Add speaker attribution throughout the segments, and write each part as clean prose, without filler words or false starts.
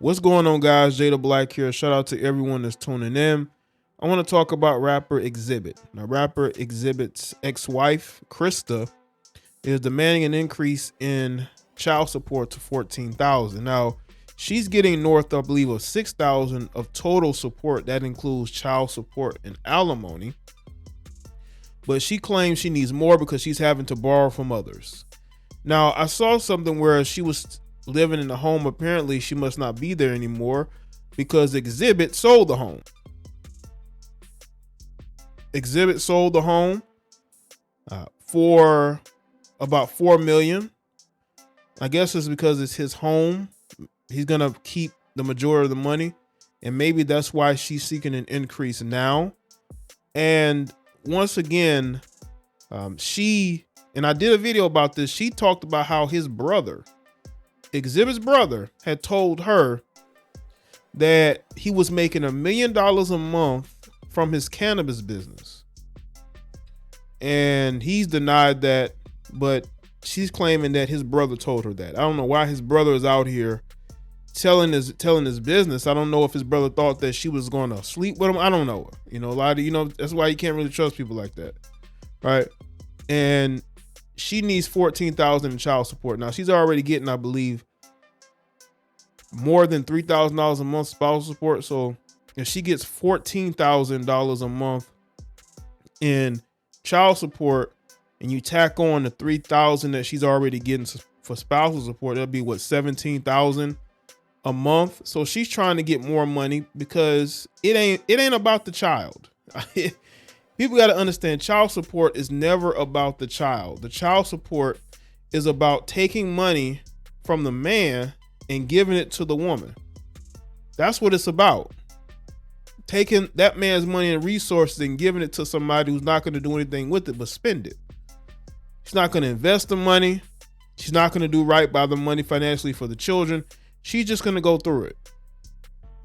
Speaker 1: What's going on, guys? Jay the Black here. Shout out to everyone that's tuning in. I want to talk about rapper Xzibit. Now, rapper Xzibit's ex-wife, Krista, is demanding an increase in child support to $14,000. Now, she's getting north, I believe, of $6,000 of total support. That includes child support and alimony. But she claims she needs more because she's having to borrow from others. Now, I saw something where she was living in the home. Apparently, she must not be there anymore because Xzibit sold the home. Xzibit sold the home for about $4 million. I guess it's because it's his home. He's gonna keep the majority of the money, and maybe that's why she's seeking an increase now. And once again, and I did a video about this. She talked about how his brother, Xzibit's brother, had told her that he was making $1 million a month from his cannabis business. And he's denied that, but she's claiming that his brother told her that. I don't know why his brother is out here telling his business. I don't know if his brother thought that she was going to sleep with him. I don't know. That's why you can't really trust people like that. Right? And she needs $14,000 in child support. Now, she's already getting, I believe, more than $3,000 a month spousal support. So if she gets $14,000 a month in child support, and you tack on the $3,000 that she's already getting for spousal support, that'll be what, $17,000 a month. So she's trying to get more money because it ain't about the child. People got to understand, child support is never about the child. The child support is about taking money from the man and giving it to the woman. That's what it's about. Taking that man's money and resources and giving it to somebody who's not going to do anything with it but spend it. She's not going to invest the money. She's not going to do right by the money financially for the children. She's just going to go through it.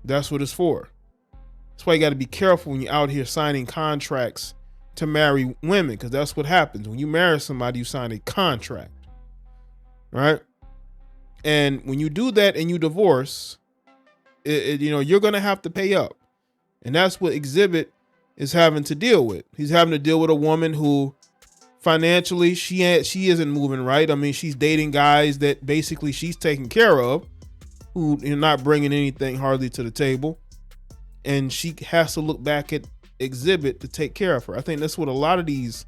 Speaker 1: That's what it's for. That's why you got to be careful when you're out here signing contracts to marry women, because that's what happens. When you marry somebody, you sign a contract, right? And when you do that and you divorce, you're going to have to pay up. And that's what Xzibit is having to deal with. He's having to deal with a woman who financially, she isn't moving right. I mean, she's dating guys that basically she's taking care of, who are not bringing anything hardly to the table. And she has to look back at Xzibit to take care of her. I think that's what a lot of these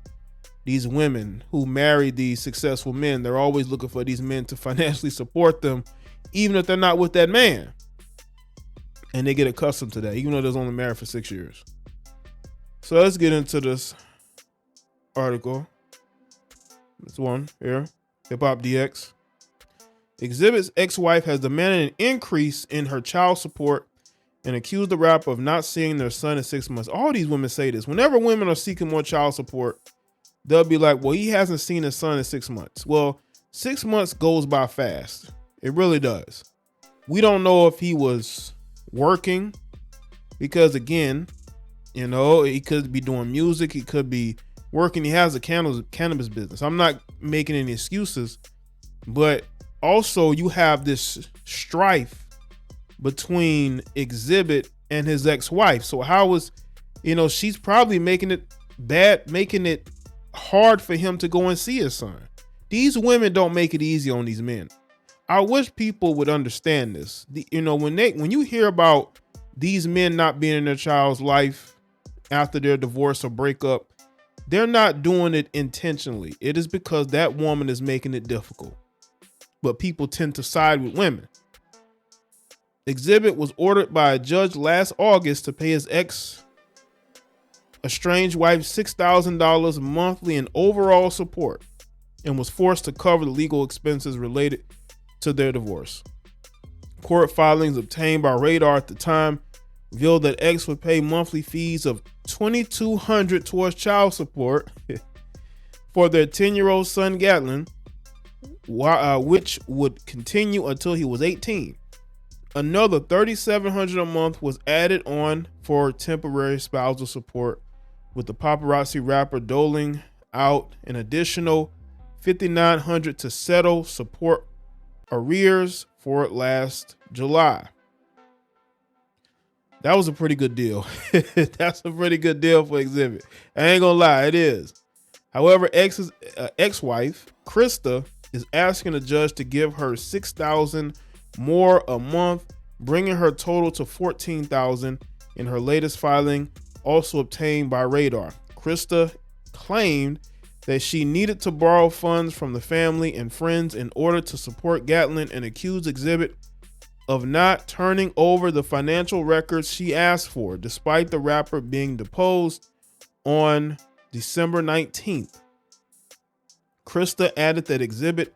Speaker 1: women who marry these successful men, they're always looking for these men to financially support them, even if they're not with that man. And they get accustomed to that, even though they're only married for 6 years. So let's get into this article. This one here, Hip Hop DX. Xzibit's ex-wife has demanded an increase in her child support and accused the rapper of not seeing their son in 6 months. All these women say this. Whenever women are seeking more child support, they'll be like, well, he hasn't seen his son in 6 months. Well, 6 months goes by fast. It really does. We don't know if he was working because, again, he could be doing music. He could be working. He has a cannabis business. I'm not making any excuses, but also you have this strife between Xzibit and his ex-wife. So how is, she's probably making it hard for him to go and see his son. These women don't make it easy on these men. I wish people would understand this. When you hear about these men not being in their child's life after their divorce or breakup, they're not doing it intentionally. It is because that woman is making it difficult. But people tend to side with women. Xzibit was ordered by a judge last August to pay his estranged wife $6,000 monthly in overall support, and was forced to cover the legal expenses related to their divorce. Court filings obtained by Radar at the time revealed that X would pay monthly fees of $2,200 towards child support for their 10-year-old son Gatlin, which would continue until he was 18. Another $3,700 a month was added on for temporary spousal support, with the paparazzi rapper doling out an additional $5,900 to settle support arrears for last July. That was a pretty good deal. That's a pretty good deal for Xzibit. I ain't gonna lie, it is. However, ex-wife Krista is asking the judge to give her $6,000 more a month, bringing her total to $14,000 in her latest filing, also obtained by Radar. Krista claimed that she needed to borrow funds from the family and friends in order to support Gatlin and accused Xzibit of not turning over the financial records she asked for, despite the rapper being deposed on December 19th. Krista added that Xzibit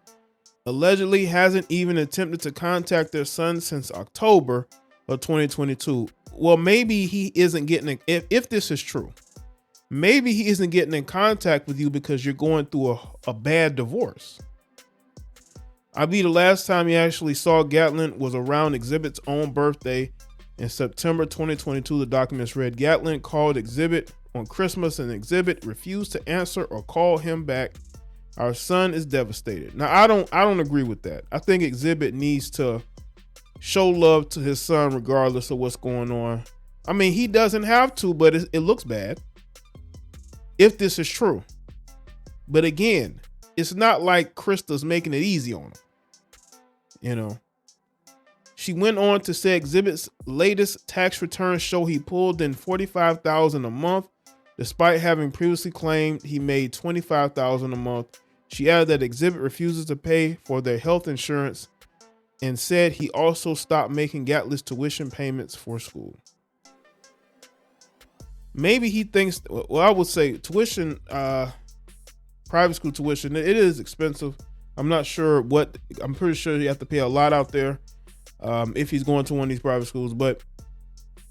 Speaker 1: allegedly hasn't even attempted to contact their son since October of 2022. Well, maybe he isn't getting, if this is true, maybe he isn't getting in contact with you because you're going through a bad divorce. I believe the last time he actually saw Gatlin was around Xzibit's own birthday in September 2022. The documents read, Gatlin called Xzibit on Christmas and Xzibit refused to answer or call him back. Our son is devastated. Now, I don't agree with that. I think Xzibit needs to show love to his son regardless of what's going on. I mean, he doesn't have to, but it looks bad if this is true. But again, it's not like Krista's making it easy on him. You know, she went on to say Xzibit's latest tax returns show he pulled in $45,000 a month, despite having previously claimed he made $25,000 a month. She added that Xzibit refuses to pay for their health insurance and said he also stopped making Gatlin's tuition payments for school. Maybe he thinks, well, I would say tuition, private school tuition, it is expensive. I'm not sure what, I'm pretty sure you have to pay a lot out there if he's going to one of these private schools, but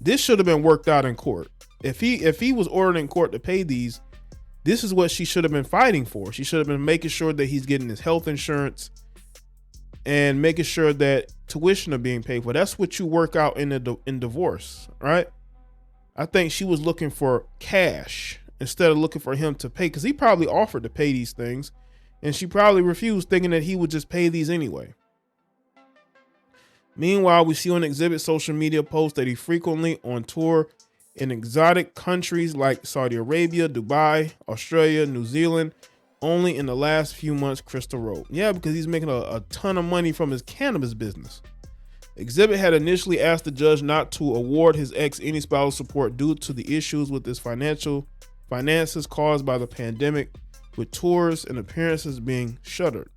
Speaker 1: this should have been worked out in court. If he was ordered in court to pay these, this is what she should have been fighting for. She should have been making sure that he's getting his health insurance and making sure that tuition are being paid for. That's what you work out in divorce, right? I think she was looking for cash instead of looking for him to pay, because he probably offered to pay these things and she probably refused, thinking that he would just pay these anyway. Meanwhile, we see on Xzibit's social media posts that he frequently on tour in exotic countries like Saudi Arabia, Dubai, Australia, New Zealand. Only in the last few months, Krista wrote. Yeah, because he's making a ton of money from his cannabis business. Xzibit had initially asked the judge not to award his ex any spousal support due to the issues with his finances caused by the pandemic, with tours and appearances being shuttered.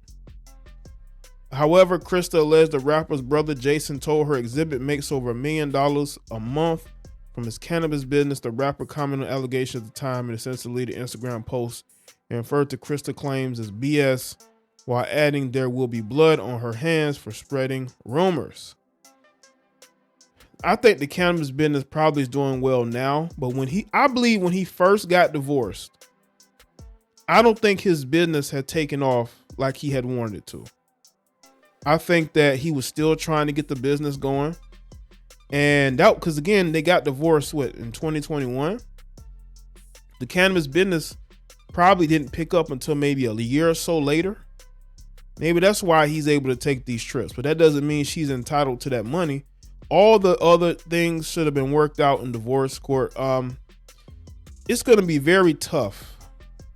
Speaker 1: However, Krista alleged the rapper's brother Jason told her Xzibit makes over $1 million a month from his cannabis business. The rapper commented on allegations at the time and essentially deleted Instagram posts and referred to Krista claims as BS, while adding there will be blood on her hands for spreading rumors. I think the cannabis business probably is doing well now, but I believe when he first got divorced, I don't think his business had taken off like he had wanted it to. I think that he was still trying to get the business going. And that, because again, they got divorced in 2021. The cannabis business probably didn't pick up until maybe a year or so later. Maybe that's why he's able to take these trips, but that doesn't mean she's entitled to that money. All the other things should have been worked out in divorce court. It's going to be very tough.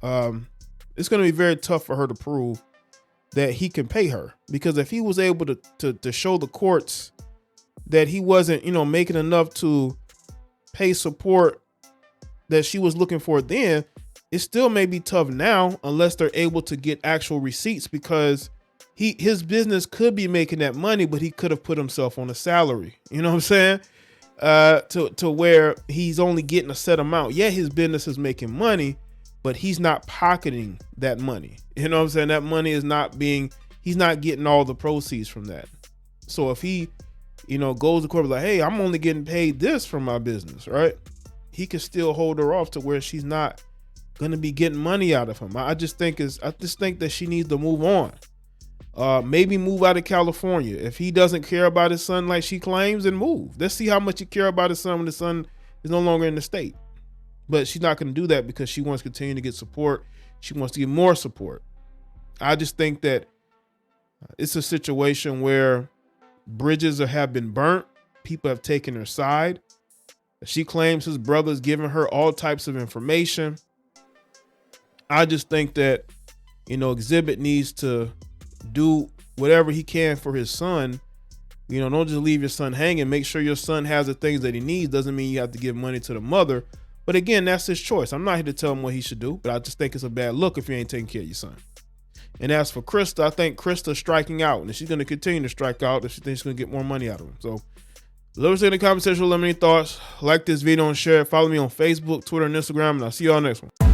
Speaker 1: It's going to be very tough for her to prove that he can pay her, because if he was able to show the courts that he wasn't, making enough to pay support that she was looking for, then it still may be tough now unless they're able to get actual receipts, because his business could be making that money, but he could have put himself on a salary. You know what I'm saying? To where he's only getting a set amount. Yeah, his business is making money, but he's not pocketing that money. You know what I'm saying? That money is he's not getting all the proceeds from that. So if he, goes to court like, hey, I'm only getting paid this from my business, right? He can still hold her off to where she's not going to be getting money out of him. I just think that she needs to move on. Maybe move out of California. If he doesn't care about his son like she claims, then move. Let's see how much he care about his son when the son is no longer in the state. But she's not going to do that because she wants to continue to get support. She wants to get more support. I just think that it's a situation where bridges have been burnt. People have taken her side. She claims his brother's giving her all types of information. I just think that, Xzibit needs to do whatever he can for his son. Don't just leave your son hanging. Make sure your son has the things that he needs. Doesn't mean you have to give money to the mother. But again, that's his choice. I'm not here to tell him what he should do, but I just think it's a bad look if you ain't taking care of your son. And as for Krista, I think Krista's striking out, and she's going to continue to strike out if she thinks she's going to get more money out of him. So let us know in the comment section, let me know your thoughts. Like this video and share it. Follow me on Facebook, Twitter, and Instagram, and I'll see y'all next one.